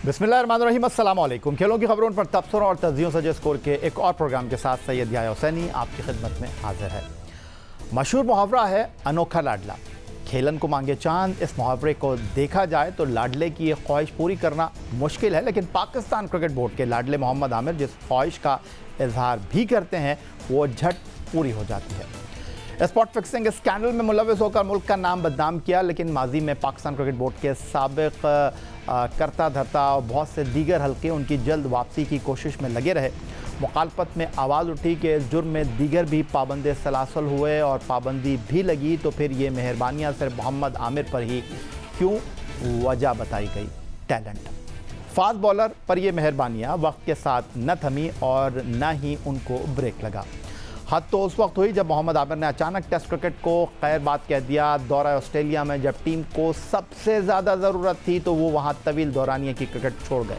बिस्मिल्लाहिर्रहमानिर्रहीम, अस्सलाम वालेकुम। खेलों की खबरों पर तबसरों और तज्जियों से जो स्कोर के एक और प्रोग्राम के साथ सैयद याह्या हुसैनी आपकी खिदमत में हाजिर है। मशहूर मुहावरा है अनोखा लाडला, खेलन को मांगे चांद। इस मुहावरे को देखा जाए तो लाडले की ये ख्वाहिश पूरी करना मुश्किल है, लेकिन पाकिस्तान क्रिकेट बोर्ड के लाडले मोहम्मद आमिर जिस ख्वाहिश का इजहार भी करते हैं वो झट पूरी हो जाती है। स्पॉट फिक्सिंग स्कैंडल में मुलविस होकर मुल्क का नाम बदनाम किया, लेकिन माजी में पाकिस्तान क्रिकेट बोर्ड के साबिक करता धरता और बहुत से दीगर हल्के उनकी जल्द वापसी की कोशिश में लगे रहे। मुखालफत में आवाज़ उठी कि इस जुर्म में दीगर भी पाबंद सलासल हुए और पाबंदी भी लगी, तो फिर ये मेहरबानियाँ सिर्फ मोहम्मद आमिर पर ही क्यों? वजह बताई गई टैलेंट। फास्ट बॉलर पर ये मेहरबानियाँ वक्त के साथ न थमी और न ही उनको ब्रेक लगा। हद तो उस वक्त हुई जब मोहम्मद आमिर ने अचानक टेस्ट क्रिकेट को खैर बात कह दिया। दौरा ऑस्ट्रेलिया में जब टीम को सबसे ज़्यादा ज़रूरत थी तो वो वहाँ तवील दौरानिए की क्रिकेट छोड़ गए,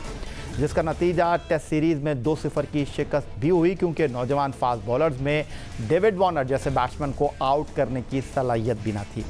जिसका नतीजा टेस्ट सीरीज़ में 2-0 की शिकस्त भी हुई, क्योंकि नौजवान फास्ट बॉलर्स में डेविड वार्नर जैसे बैट्समैन को आउट करने की सलाहियत भी न थी।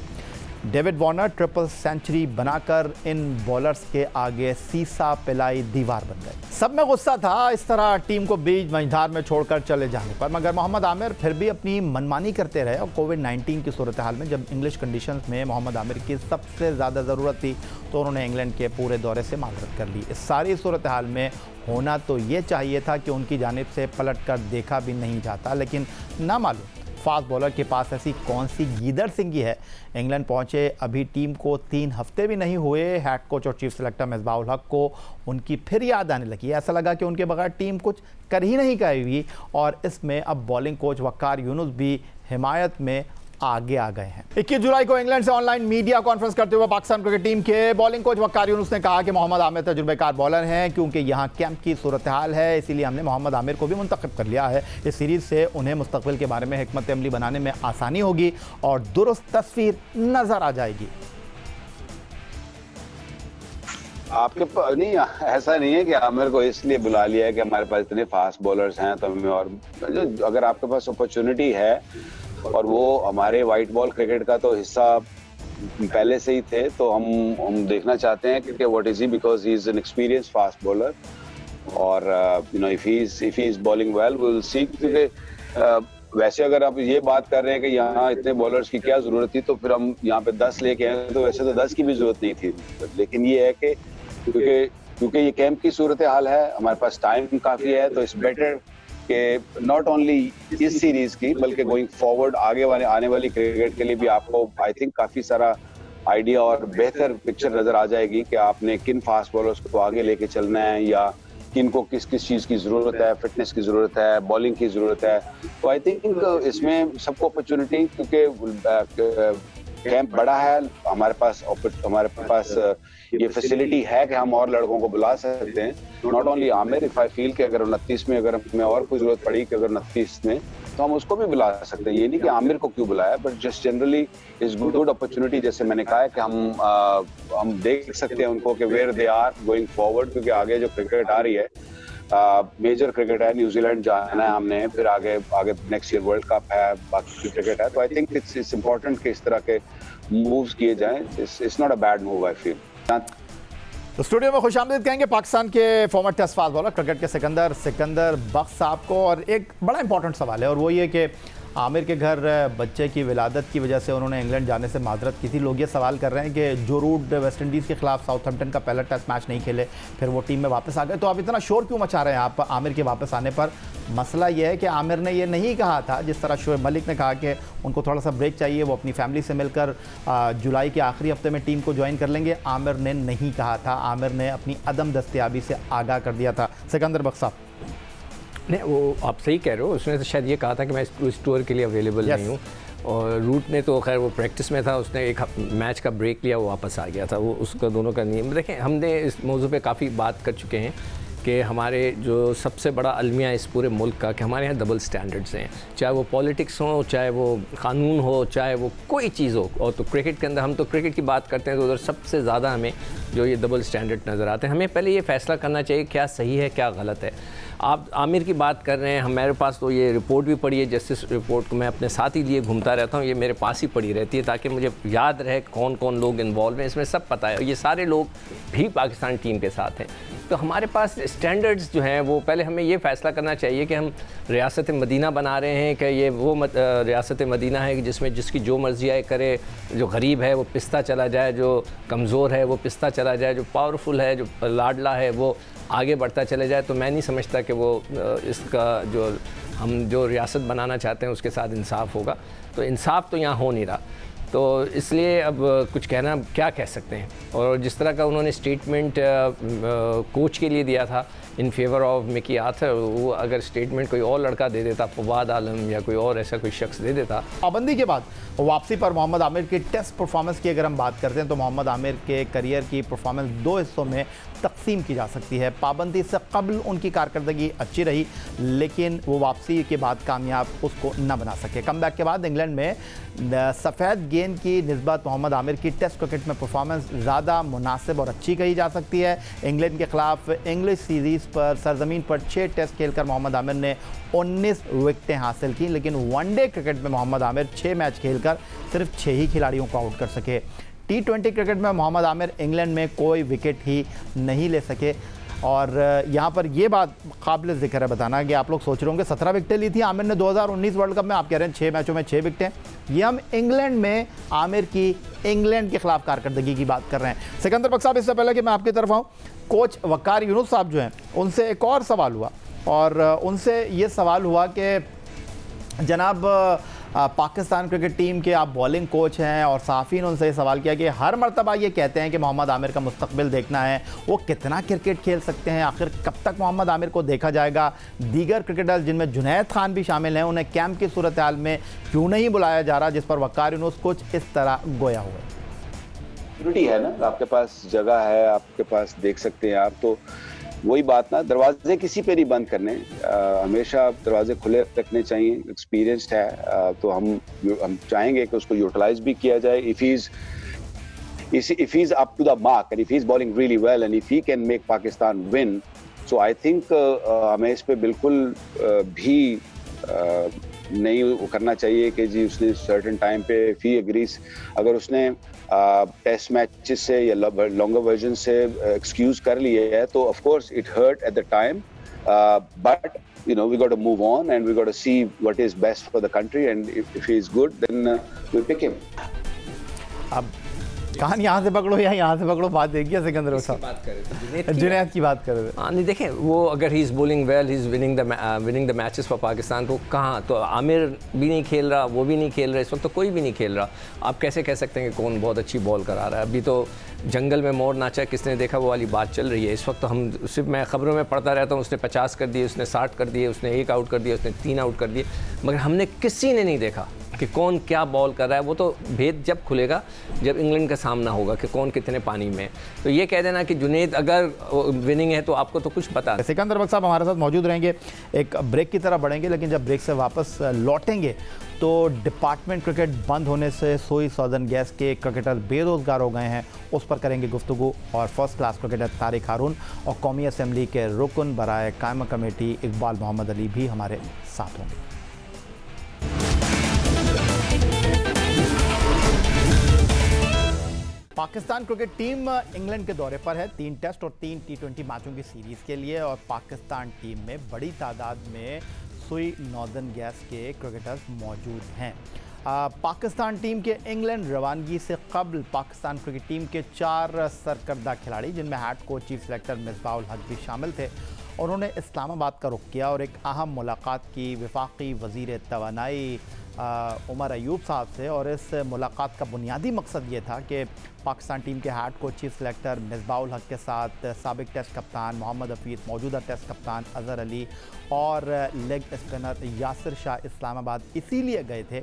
डेविड वार्नर ट्रिपल सेंचुरी बनाकर इन बॉलर्स के आगे सीसा पिलाई दीवार बन गए। सब में गुस्सा था इस तरह टीम को बीच मझधार में छोड़कर चले जाने पर, मगर मोहम्मद आमिर फिर भी अपनी मनमानी करते रहे। और कोविड-19 की सूरत हाल में जब इंग्लिश कंडीशंस में मोहम्मद आमिर की सबसे ज़्यादा ज़रूरत थी तो उन्होंने इंग्लैंड के पूरे दौरे से माजरत कर ली। इस सारी सूरत हाल में होना तो ये चाहिए था कि उनकी जानिब से पलट कर देखा भी नहीं जाता, लेकिन ना मालूम फास्ट बॉलर के पास ऐसी कौन सी गीदड़ सिंगी है। इंग्लैंड पहुंचे अभी टीम को 3 हफ्ते भी नहीं हुए, हेड कोच और चीफ सेलेक्टर मिसबाह उल हक को उनकी फिर याद आने लगी। ऐसा लगा कि उनके बगैर टीम कुछ कर ही नहीं पाएगी, और इसमें अब बॉलिंग कोच वक्कार यूनुस भी हिमायत में आगे आ गए हैं। 21 जुलाई को इंग्लैंड से ऑनलाइन मीडिया कॉन्फ्रेंस करते हुए पाकिस्तान क्रिकेट टीम के बॉलिंग कोच वक्कार यूनुस ने कहा कि मोहम्मद आमिर तजुर्बेकार बॉलर हैं, क्योंकि यहाँ कैंप की सूरत हाल है, इसीलिए हमने मोहम्मद आमिर को भी मुंतखब कर लिया है। इस सीरीज़ से उन्हें मुस्तकबिल के बारे में हिकमत अमली बनाने में आसानी होगी और दुरुस्त तस्वीर नजर आ जाएगी। आपके नहीं, ऐसा नहीं है कि आमिर को इसलिए बुला लिया है कि हमारे पास इतने फास्ट बॉलर्स हैं तो हमें, और अगर आपके पास अपॉर्चुनिटी है और वो हमारे वाइट बॉल क्रिकेट का तो हिस्सा पहले से ही थे, तो हम देखना चाहते हैं क्योंकि what is he, because he is an experience fast bowler और you know if he is bowling well we will see. क्योंकि वैसे अगर आप ये बात कर रहे हैं कि यहाँ इतने बॉलर्स की क्या जरूरत थी, तो फिर हम यहाँ पे 10 लेके आए, तो वैसे तो 10 की भी जरूरत नहीं थी। लेकिन ये है कि क्योंकि ये कैंप की सूरत हाल है, हमारे पास टाइम काफी है, तो इट्स बेटर कि नॉट ओनली इस सीरीज की बल्कि गोइंग फॉरवर्ड आने वाली क्रिकेट के लिए भी आपको आई थिंक काफी सारा आइडिया और बेहतर पिक्चर नजर आ जाएगी कि आपने किन फास्ट बॉलर्स को आगे लेके चलना है या किन को किस किस चीज की जरूरत है, फिटनेस की जरूरत है, बॉलिंग की जरूरत है। तो आई थिंक इसमें सबको अपॉर्चुनिटी, क्योंकि कैंप बड़ा है, हमारे पास ये फैसिलिटी है कि हम और लड़कों को बुला सकते हैं। Not only Aamir, if I feel कि अगर 29 में अगर हमें और कोई जरूरत पड़ी कि अगर 29 में, तो हम उसको भी बुला सकते हैं। ये नहीं कि आमिर को क्यों बुलाया, but just generally is good opportunity. जैसे मैंने कहा है कि हम देख सकते हैं उनको कि where they are going forward, क्योंकि आगे जो क्रिकेट आ रही है, मेजर क्रिकेट है, न्यूजीलैंड जाना है हमने, फिर आगे नेक्स्ट ईयर वर्ल्ड कप है, बाकी क्रिकेट है। तो आई थिंक इट्स इम्पोर्टेंट कि इस तरह के मूव्स किए जाएं। It's not a bad move I feel. तो स्टूडियो में खुशामदीद कहेंगे पाकिस्तान के former test fast bowler cricket के सिकंदर बख्श साहब को। और एक बड़ा इंपॉर्टेंट सवाल है, और वो ये कि आमिर के घर बच्चे की विलादत की वजह से उन्होंने इंग्लैंड जाने से माजरत की थी। लोग ये सवाल कर रहे हैं कि जो रूट वेस्ट इंडीज़ के खिलाफ साउथहैम्पटन का पहला टेस्ट मैच नहीं खेले, फिर वो टीम में वापस आ गए, तो आप इतना शोर क्यों मचा रहे हैं आप आमिर के वापस आने पर? मसला यह है कि आमिर ने ये नहीं कहा था, जिस तरह शोएब मलिक ने कहा कि उनको थोड़ा सा ब्रेक चाहिए, वो अपनी फैमिली से मिलकर जुलाई के आखिरी हफ्ते में टीम को ज्वाइन कर लेंगे। आमिर ने नहीं कहा था, आमिर ने अपनी अदम दस्तयाबी से आगाह कर दिया था। सिकंदर बख्श साहब, नहीं, वो आप सही कह रहे हो, उसने तो शायद ये कहा था कि मैं इस टूर के लिए अवेलेबल नहीं हूँ। और रूट ने तो खैर वो प्रैक्टिस में था, उसने एक मैच का ब्रेक लिया, वो वापस आ गया था। वो उसका दोनों का नियम देखें, हमने इस मौजू पे काफ़ी बात कर चुके हैं कि हमारे जो सबसे बड़ा अलमिया इस पूरे मुल्क का कि हमारे यहाँ डबल स्टैंडर्ड्स हैं, चाहे वो पॉलिटिक्स हो, चाहे वो कानून हो, चाहे वो कोई चीज़ हो। और तो क्रिकेट के अंदर हम तो क्रिकेट की बात करते हैं तो उधर सबसे ज़्यादा हमें जो ये डबल स्टैंडर्ड नज़र आते हैं। हमें पहले ये फ़ैसला करना चाहिए क्या सही है क्या गलत है। आप आमिर की बात कर रहे हैं, हमारे पास तो ये रिपोर्ट भी पड़ी है, जस्टिस रिपोर्ट को मैं अपने साथ ही लिए घूमता रहता हूँ, ये मेरे पास ही पड़ी रहती है ताकि मुझे याद रहे कौन कौन लोग इन्वॉल्व हैं, इसमें सब पता है। ये सारे लोग भी पाकिस्तान टीम के साथ हैं। तो हमारे पास स्टैंडर्ड्स जो हैं वो पहले हमें ये फ़ैसला करना चाहिए कि हम रियासत मदीना बना रहे हैं कि ये वो रियासत मदीना है कि जिसमें जिसकी जो मर्ज़ी आए करे, जो गरीब है वो पिस्ता चला जाए, जो कमज़ोर है वो पिस्ता चला जाए, जो पावरफुल है, जो लाडला है वो आगे बढ़ता चले जाए। तो मैं नहीं समझता कि वो इसका जो हम जो रियासत बनाना चाहते हैं उसके साथ इंसाफ होगा। तो इंसाफ तो यहाँ हो नहीं रहा, तो इसलिए अब कुछ कहना क्या कह सकते हैं। और जिस तरह का उन्होंने स्टेटमेंट कोच के लिए दिया था in favour of Mickey Arthur, वो अगर स्टेटमेंट कोई और लड़का दे देता, फवाद आलम या कोई और ऐसा कोई शख्स दे देता। पाबंदी के बाद वापसी पर मोहम्मद आमिर की टेस्ट परफॉर्मेंस की अगर हम बात करते हैं तो मोहम्मद आमिर के करियर की परफॉर्मेंस दो हिस्सों में तकसीम की जा सकती है। पाबंदी से कबल उनकी कारकर्दगी अच्छी रही, लेकिन वो वापसी के बाद कामयाब उसको न बना सके। कमबैक के बाद इंग्लैंड में सफ़ेद गेंद की निस्बत मोहम्मद आमिर की टेस्ट क्रिकेट में परफॉर्मेंस ज़्यादा मुनासिब और अच्छी कही जा सकती है। इंग्लैंड के खिलाफ इंग्लिश सीरीज़ पर सरजमीन पर 6 टेस्ट खेलकर मोहम्मद आमिर ने 19 विकेटें हासिल की, लेकिन वनडे क्रिकेट में मोहम्मद आमिर 6 मैच खेलकर सिर्फ 6 ही खिलाड़ियों को आउट कर सके। T20 क्रिकेट में मोहम्मद आमिर इंग्लैंड में कोई विकेट ही नहीं ले सके। और यहाँ पर ये बात काबिल ज़िक्र है बताना कि आप लोग सोच रहे होंगे 17 विकेटें ली थी आमिर ने 2019 वर्ल्ड कप में, आप कह रहे हैं 6 मैचों में 6 विकेटें। ये हम इंग्लैंड में आमिर की इंग्लैंड के खिलाफ कारकर्दगी की बात कर रहे हैं। सिकंदर बख्श साहब, इससे पहले कि मैं आपकी तरफ आऊँ, कोच वकार यूनुस साहब जो हैं उनसे एक और सवाल हुआ और उनसे ये सवाल हुआ कि जनाब पाकिस्तान क्रिकेट टीम के आप बॉलिंग कोच हैं और सहाफ़ी ने उनसे ये सवाल किया कि हर मरतबा ये कहते हैं कि मोहम्मद आमिर का मुस्तकबिल देखना है, वो कितना क्रिकेट खेल सकते हैं, आखिर कब तक मोहम्मद आमिर को देखा जाएगा। दीगर क्रिकेटर्स जिनमें जुनैद खान भी शामिल हैं उन्हें कैंप की सूरत हाल में क्यों नहीं बुलाया जा रहा, जिस पर वकार यूनुस कुछ इस तरह गोया हुआ है ना, आपके पास जगह है, आपके पास देख सकते हैं आप। तो वही बात ना, दरवाजे किसी पे नहीं बंद करने, हमेशा दरवाजे खुले रखने चाहिए। एक्सपीरियंस्ड है तो हम चाहेंगे कि उसको यूटिलाइज भी किया जाए। If he's up to the mark and if he's bowling really well and if he can make Pakistan win, so I think हमें इस पे बिल्कुल भी नहीं करना चाहिए कि जी उसने सर्टेन टाइम पे फी एग्रीज, अगर उसने टेस्ट मैचेस से या लॉन्गर वर्जन से एक्सक्यूज कर लिए है तो of course it hurt at the time, but you know we got to move on and we got to see what is best for the country and if he is good then we'll pick him. अब कहानी यहाँ से पकड़ो या यहाँ से पकड़ो, बात देखिए सिकंदर साहब बात कर रहे थे, जुनैद की बात कर रहे थे। हाँ नहीं देखें, वो अगर he is bowling well, he is winning the matches for Pakistan, तो कहाँ तो आमिर भी नहीं खेल रहा, वो भी नहीं खेल रहा, इस वक्त तो कोई भी नहीं खेल रहा। आप कैसे कह सकते हैं कि कौन बहुत अच्छी बॉल करा रहा है। अभी तो जंगल में मोर नाचा किसने देखा वो वाली बात चल रही है इस वक्त। तो हम सिर्फ मैं ख़बरों में पढ़ता रहता हूँ, उसने 50 कर दिए, उसने 60 कर दिए, उसने 1 आउट कर दिया, उसने 3 आउट कर दिए, मगर हमने किसी ने नहीं देखा कि कौन क्या बॉल कर रहा है। वो तो भेद जब खुलेगा जब इंग्लैंड का सामना होगा कि कौन कितने पानी में। तो ये कह देना कि जुनैद अगर विनिंग है तो आपको तो कुछ पता है। सिकंदर बख्श साहब हमारे साथ मौजूद रहेंगे, एक ब्रेक की तरफ बढ़ेंगे, लेकिन जब ब्रेक से वापस लौटेंगे तो डिपार्टमेंट क्रिकेट बंद होने से सोई सौदर्न गैस के क्रिकेटर बेरोज़गार हो गए हैं, उस पर करेंगे गुफ्तगू। और फर्स्ट क्लास क्रिकेटर तारिक हारून और कौमी असम्बली के रुकन बराए कायमा कमेटी इकबाल मोहम्मद अली भी हमारे साथ होंगे। पाकिस्तान क्रिकेट टीम इंग्लैंड के दौरे पर है 3 टेस्ट और 3 T20 मैचों की सीरीज़ के लिए, और पाकिस्तान टीम में बड़ी तादाद में सुई नॉर्दर्न गैस के क्रिकेटर्स मौजूद हैं। पाकिस्तान टीम के इंग्लैंड रवानगी से कबल पाकिस्तान क्रिकेट टीम के 4 सरकर्दा खिलाड़ी, जिनमें head coach chief selector Misbahul हक भी शामिल थे, उन्होंने इस्लामाबाद का रुख किया और एक अहम मुलाकात की वफाकी वज़ीर तवानाई उमर अयूब साहब से, और इस मुलाकात का बुनियादी मकसद ये था कि पाकिस्तान टीम के head coach chief selector Misbahul हक के साथ साबिक टेस्ट कप्तान मोहम्मद हफीज़, मौजूदा टेस्ट कप्तान अज़हर अली और लेग स्पिनर यासिर शाह इस्लामाबाद इसीलिए गए थे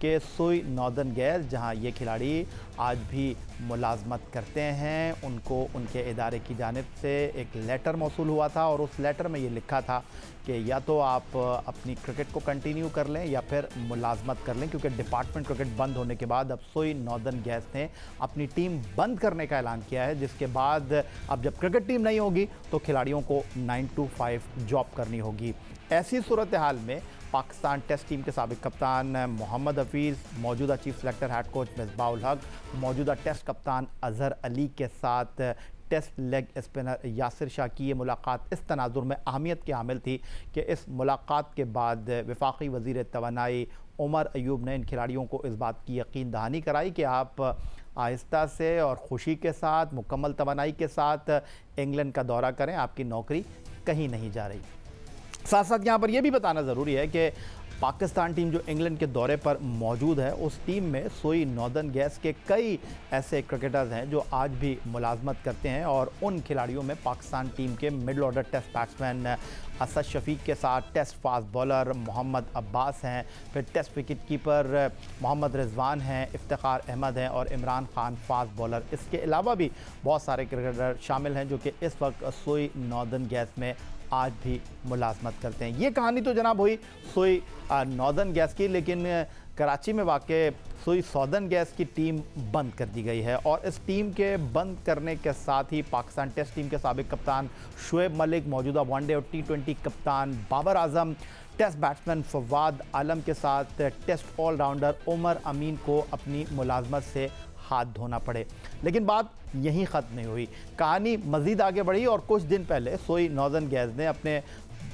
कि सोई नॉर्दर्न गैस, जहां ये खिलाड़ी आज भी मुलाजमत करते हैं, उनको उनके इदारे की जानिब से एक लेटर मौसूल हुआ था और उस लेटर में ये लिखा था कि या तो आप अपनी क्रिकेट को कंटिन्यू कर लें या फिर मुलाजमत कर लें, क्योंकि डिपार्टमेंट क्रिकेट बंद होने के बाद अब सोई नॉर्दर्न गैस ने अपनी टीम बंद करने का ऐलान किया है, जिसके बाद अब जब क्रिकेट टीम नहीं होगी तो खिलाड़ियों को 9 to 5 जॉब करनी होगी। ऐसी सूरत हाल में पाकिस्तान टेस्ट टीम के साबिक कप्तान मोहम्मद हफीज़, मौजूदा chief selector head coach Misbah ul Haq, मौजूदा टेस्ट कप्तान अज़हर अली के साथ test leg spinner Yasir Shah की ये मुलाकात इस तनाजुर में अहमियत की हामिल थी कि इस मुलाकात के बाद वफाकी वज़ीर तवानाई उमर अयूब ने इन खिलाड़ियों को इस बात की यकीन दहानी कराई कि आप आहिस्ता से और ख़ुशी के साथ, मुकम्मल तवानाई के साथ इंग्लैंड का दौरा करें, आपकी नौकरी कहीं नहीं जा रही। साथ साथ यहाँ पर यह भी बताना ज़रूरी है कि पाकिस्तान टीम जो इंग्लैंड के दौरे पर मौजूद है, उस टीम में सोई नॉर्दर्न गैस के कई ऐसे क्रिकेटर्स हैं जो आज भी मुलाजमत करते हैं, और उन खिलाड़ियों में पाकिस्तान टीम के middle order test batsman Asad Shafiq के साथ test fast bowler Mohammad Abbas हैं, फिर test wicket keeper Mohammad Rizwan हैं, इफ्तिखार अहमद हैं और इमरान खान फास्ट बॉलर। इसके अलावा भी बहुत सारे क्रिकेटर शामिल हैं जो कि इस वक्त सोई नॉर्दर्न गैस में आज भी मुलाजमत करते हैं। ये कहानी तो जनाब हुई सोई नॉर्दर्न गैस की, लेकिन कराची में वाक़ सोई सॉदर्न गैस की टीम बंद कर दी गई है, और इस टीम के बंद करने के साथ ही पाकिस्तान टेस्ट टीम के साबिक कप्तान शुएब मलिक, मौजूदा वनडे और T20 कप्तान बाबर आजम, टेस्ट बैट्समैन फवाद आलम के साथ टेस्ट ऑलराउंडर उमर अमीन को अपनी मुलाजमत से हाथ धोना पड़े। लेकिन बात यहीं ख़त्म नहीं हुई, कहानी मज़ीद आगे बढ़ी और कुछ दिन पहले सोई नॉर्दर्न गैस ने अपने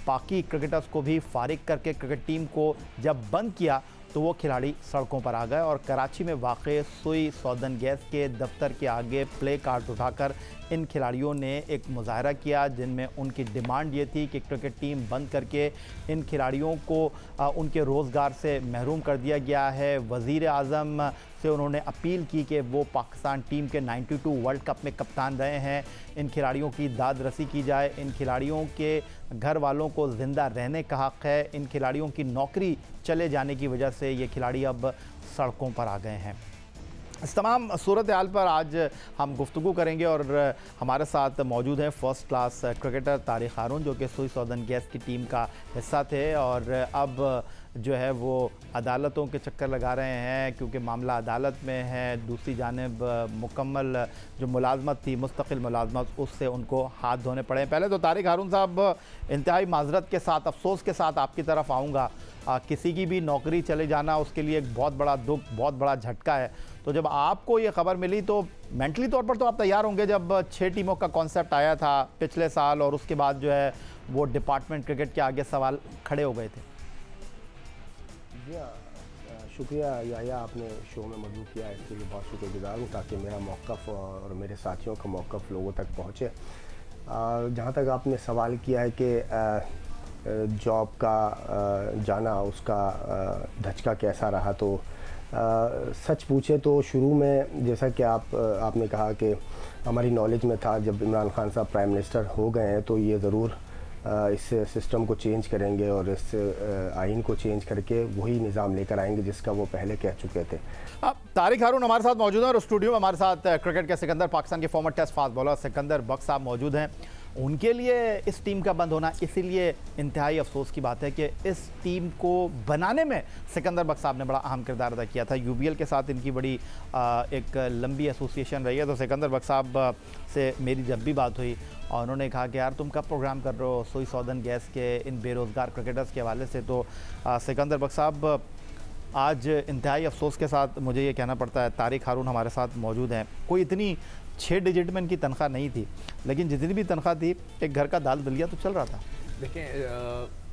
बाकी क्रिकेटर्स को भी फारिग करके क्रिकेट टीम को जब बंद किया तो वो खिलाड़ी सड़कों पर आ गए और कराची में वाक़ सोई सॉदर्न गैस के दफ्तर के आगे प्ले कार्ड उठाकर इन खिलाड़ियों ने एक मुजाहरा किया, जिनमें उनकी डिमांड ये थी कि क्रिकेट टीम बंद करके इन खिलाड़ियों को उनके रोज़गार से महरूम कर दिया गया है। वज़ीर आज़म से उन्होंने अपील की कि वो पाकिस्तान टीम के 92 वर्ल्ड कप में कप्तान रहे हैं, इन खिलाड़ियों की दाद रसी की जाए, इन खिलाड़ियों के घर वालों को ज़िंदा रहने का हक़ है, इन खिलाड़ियों की नौकरी चले जाने की वजह से ये खिलाड़ी अब सड़कों पर आ गए हैं। इस तमाम सूरत हाल पर आज हम गुफ्तगू करेंगे और हमारे साथ मौजूद हैं फ़र्स्ट क्लास क्रिकेटर तारिक हारून, जो कि सोई सॉदर्न गैस की टीम का हिस्सा थे और अब जो है वो अदालतों के चक्कर लगा रहे हैं क्योंकि मामला अदालत में है। दूसरी जानिब मुकम्मल जो मुलाजमत थी, मुस्तकिल मुलाजमत, उससे उनको हाथ धोने पड़े। पहले तो तारिक हारून साहब, इंतहाई माजरत के साथ, अफसोस के साथ आपकी तरफ आऊँगा। किसी की भी नौकरी चले जाना उसके लिए एक बहुत बड़ा दुख, बहुत बड़ा झटका है। तो जब आपको ये खबर मिली तो मेंटली तौर पर तो आप तैयार होंगे, जब 6 टीमों का कॉन्सेप्ट आया था पिछले साल और उसके बाद जो है वो डिपार्टमेंट क्रिकेट के आगे सवाल खड़े हो गए थे। जी हाँ, शुक्रिया याया, आपने शो में मौजूद किया, इसके लिए बहुत शुक्रगुजार हूँ ताकि मेरा मौक़िफ़ और मेरे साथियों का मौक़िफ़ लोगों तक पहुँचे। जहाँ तक आपने सवाल किया है कि जॉब का जाना, उसका धचका कैसा रहा, तो सच पूछे तो शुरू में जैसा कि आपने कहा कि हमारी नॉलेज में था, जब इमरान खान साहब प्राइम मिनिस्टर हो गए हैं तो ये ज़रूर इस सिस्टम को चेंज करेंगे और इस आइन को चेंज करके वही निज़ाम लेकर आएंगे जिसका वो पहले कह चुके थे। अब तारिक हारून हमारे साथ मौजूद हैं और स्टूडियो में हमारे साथ क्रिकेट के सिकंदर, पाकिस्तान के former test fast bowler Sikandar Bakhsh साहब मौजूद हैं। उनके लिए इस टीम का बंद होना इसीलिए इंतहाई अफसोस की बात है कि इस टीम को बनाने में सिकंदर बख्श साहब ने बड़ा अहम किरदार अदा किया था। UBL के साथ इनकी बड़ी एक लंबी एसोसिएशन रही है। तो सिकंदर बख्श साहब से मेरी जब भी बात हुई और उन्होंने कहा कि यार तुम कब प्रोग्राम कर रहे हो सोई सॉदर्न गैस के इन बेरोज़गार क्रिकेटर्स के हवाले से, तो सिकंदर बख्श साहब आज इंतहाई अफसोस के साथ मुझे ये कहना पड़ता है तारिक हारून हमारे साथ मौजूद हैं। कोई इतनी 6 डिजिट में इनकी तनख्वाह नहीं थी, लेकिन जितनी भी तनख्वाह थी एक घर का दाल दलिया तो चल रहा था। देखें,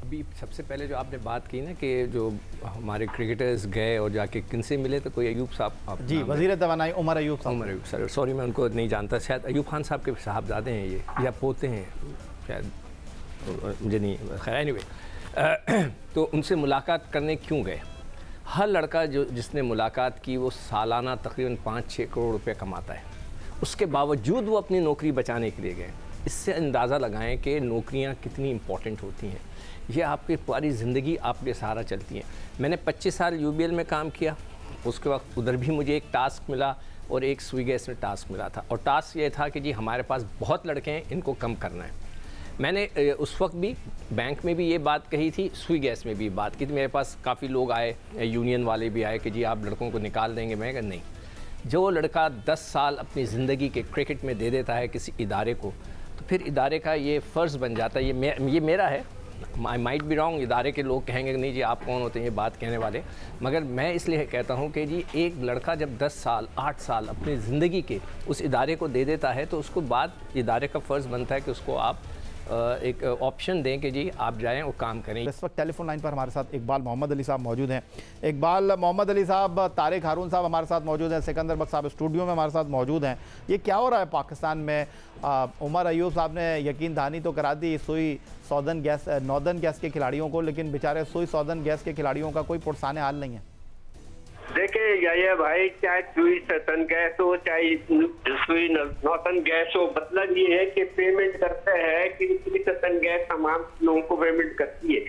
अभी सबसे पहले जो आपने बात की ना कि जो हमारे क्रिकेटर्स गए और जाके किनसे मिले, तो कोई अयूब साहब जी, वज़ीर तवानाई उमर अयूब साहब। उमर अयूब सर, सॉरी मैं उनको नहीं जानता, शायद अयूब खान साहब के साहबजादे हैं ये या पोते हैं शायद, मुझे नहीं, खैर एनीवे। तो उनसे मुलाकात करने क्यों गए? हर लड़का जो जिसने मुलाकात की वो सालाना तकरीबन 5-6 करोड़ रुपए कमाता है, उसके बावजूद वो अपनी नौकरी बचाने के लिए गए। इससे अंदाज़ा लगाएं कि नौकरियां कितनी इम्पॉर्टेंट होती हैं। ये आपकी पूरी ज़िंदगी आपके सहारा चलती हैं। मैंने 25 साल UBL में काम किया, उसके वक्त उधर भी मुझे एक टास्क मिला और एक सुई गैस में टास्क मिला था, और टास्क ये था कि जी हमारे पास बहुत लड़के हैं, इनको कम करना है। मैंने उस वक्त भी बैंक में भी ये बात कही थी, सुई गैस में भी बात की थी। मेरे पास काफ़ी लोग आए, यूनियन वाले भी आए कि जी आप लड़कों को निकाल देंगे। मैं कहा नहीं, जो लड़का 10 साल अपनी ज़िंदगी के क्रिकेट में दे देता है किसी इदारे को, तो फिर इदारे का ये फ़र्ज़ बन जाता है, ये मेरा है, आई माइट बी रॉन्ग, इदारे के लोग कहेंगे कि नहीं जी आप कौन होते हैं ये बात कहने वाले, मगर मैं इसलिए कहता हूँ कि जी एक लड़का जब 10 साल 8 साल अपनी ज़िंदगी के उस इदारे को दे देता है, तो उसको बाद इदारे का फ़र्ज़ बनता है कि उसको आप एक ऑप्शन दें कि जी आप जाएं और काम करें। इस वक्त टेलीफोन लाइन पर हमारे साथ इकबाल मोहम्मद अली साहब मौजूद हैं। इकबाल मोहम्मद अली साहब, तारिक हारून साहब हमारे साथ मौजूद हैं, सिकंदर बख्श साहब स्टूडियो में हमारे साथ मौजूद हैं। ये क्या हो रहा है पाकिस्तान में? उमर अयूब साहब ने यकीन दहानी तो करा दी सुई नॉर्दर्न गैस के खिलाड़ियों को, लेकिन बेचारे सुई सौदर्न गैस के खिलाड़ियों का कोई पुरसाने हाल नहीं है। देखिए याया भाई, चाहे सुई सतन गैस हो चाहे सुई नॉर्दर्न गैस हो, मतलब ये है कि पेमेंट करते हैं कि सुई सतन गैस तमाम लोगों को पेमेंट करती है,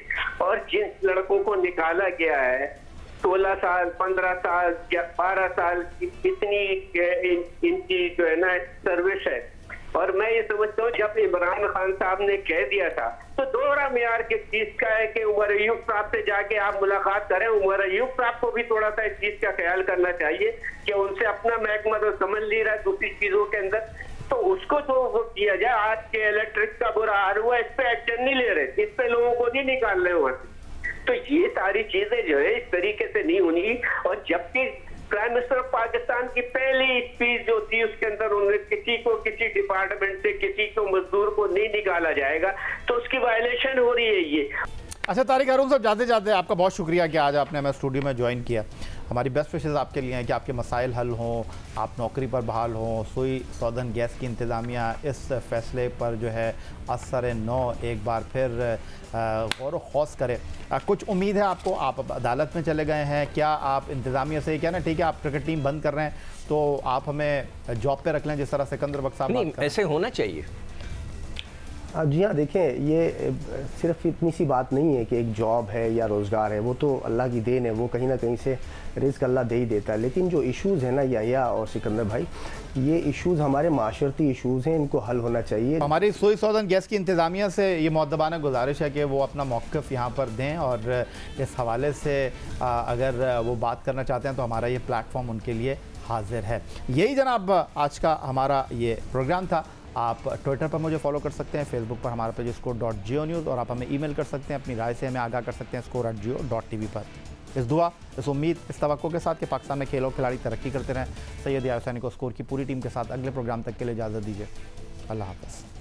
और जिन लड़कों को निकाला गया है 16 साल 15 साल या 12 साल कितनी इनकी जो है ना सर्विस है। और मैं ये समझता हूँ जब इमरान खान साहब ने कह दिया था तो दोहरा मेयार किस चीज का है कि उमर अयूब साहब से जाके आप मुलाकात करें। उमर अयूब साहब को भी थोड़ा सा इस चीज का ख्याल करना चाहिए कि उनसे अपना महकमा तो समझ ली रहा है दूसरी चीजों के अंदर, तो उसको तो वो किया जाए। आज के इलेक्ट्रिक का बुरा हाल हुआ, इस पे एक्शन नहीं ले रहे, इस पे लोगों को नहीं निकाल रहे वहां से। तो ये सारी चीजें जो है इस तरीके से नहीं होनी। और जबकि प्राइम मिनिस्टर ऑफ पाकिस्तान की पहली स्पीच जो थी उसके अंदर उन्होंने किसी को किसी डिपार्टमेंट से किसी को मजदूर को नहीं निकाला जाएगा, तो उसकी वायलेशन हो रही है ये। अच्छा तारिक हारून साहब, जाते जाते आपका बहुत शुक्रिया कि आज आपने हमें स्टूडियो में ज्वाइन किया। हमारी बेस्ट विशेज़ आपके लिए हैं कि आपके मसाइल हल हों, आप नौकरी पर बहाल हों। सुई सौदर्न गैस की इंतज़ामिया इस फैसले पर जो है असर नौ एक बार फिर गौर व खौस करे। कुछ उम्मीद है आपको? आप अब अदालत में चले गए हैं, क्या आप इंतज़ामिया से क्या ना ठीक है आप क्रिकेट टीम बंद कर रहे हैं तो आप हमें जॉब पर रख लें, जिस तरह सिकंदर बख्श साहब? नहीं, ऐसे होना चाहिए। जी हाँ, देखें ये सिर्फ इतनी सी बात नहीं है कि एक जॉब है या रोज़गार है, वो तो अल्लाह की देन है, वो कहीं ना कहीं से रिस्क अल्लाह दे ही देता है। लेकिन जो इश्यूज़ हैं ना याया और सिकंदर भाई, ये इश्यूज़ हमारे माशरती इश्यूज़ हैं, इनको हल होना चाहिए। हमारी सुई सौदर्न गैस की इंतज़ामिया से ये मुअद्दबाना गुजारिश है कि वो अपना मौक़िफ़ यहाँ पर दें, और इस हवाले से अगर वो बात करना चाहते हैं तो हमारा ये प्लेटफॉर्म उनके लिए हाजिर है। यही जनाब आज का हमारा ये प्रोग्राम था। आप ट्विटर पर मुझे फॉलो कर सकते हैं, फेसबुक पर हमारा पेज score.geo न्यूज़, और आप हमें ईमेल कर सकते हैं, अपनी राय से हमें आगाह कर सकते हैं score@geo.tv पर। इस दुआ, इस उम्मीद, इस तवक्को के साथ कि पाकिस्तान में खेल और खिलाड़ी तरक्की करते रहें। सैयद याया हुसैनी को स्कोर की पूरी टीम के साथ अगले प्रोग्राम तक के लिए इजाज़त दीजिए। अल्लाह हाफ़िज़।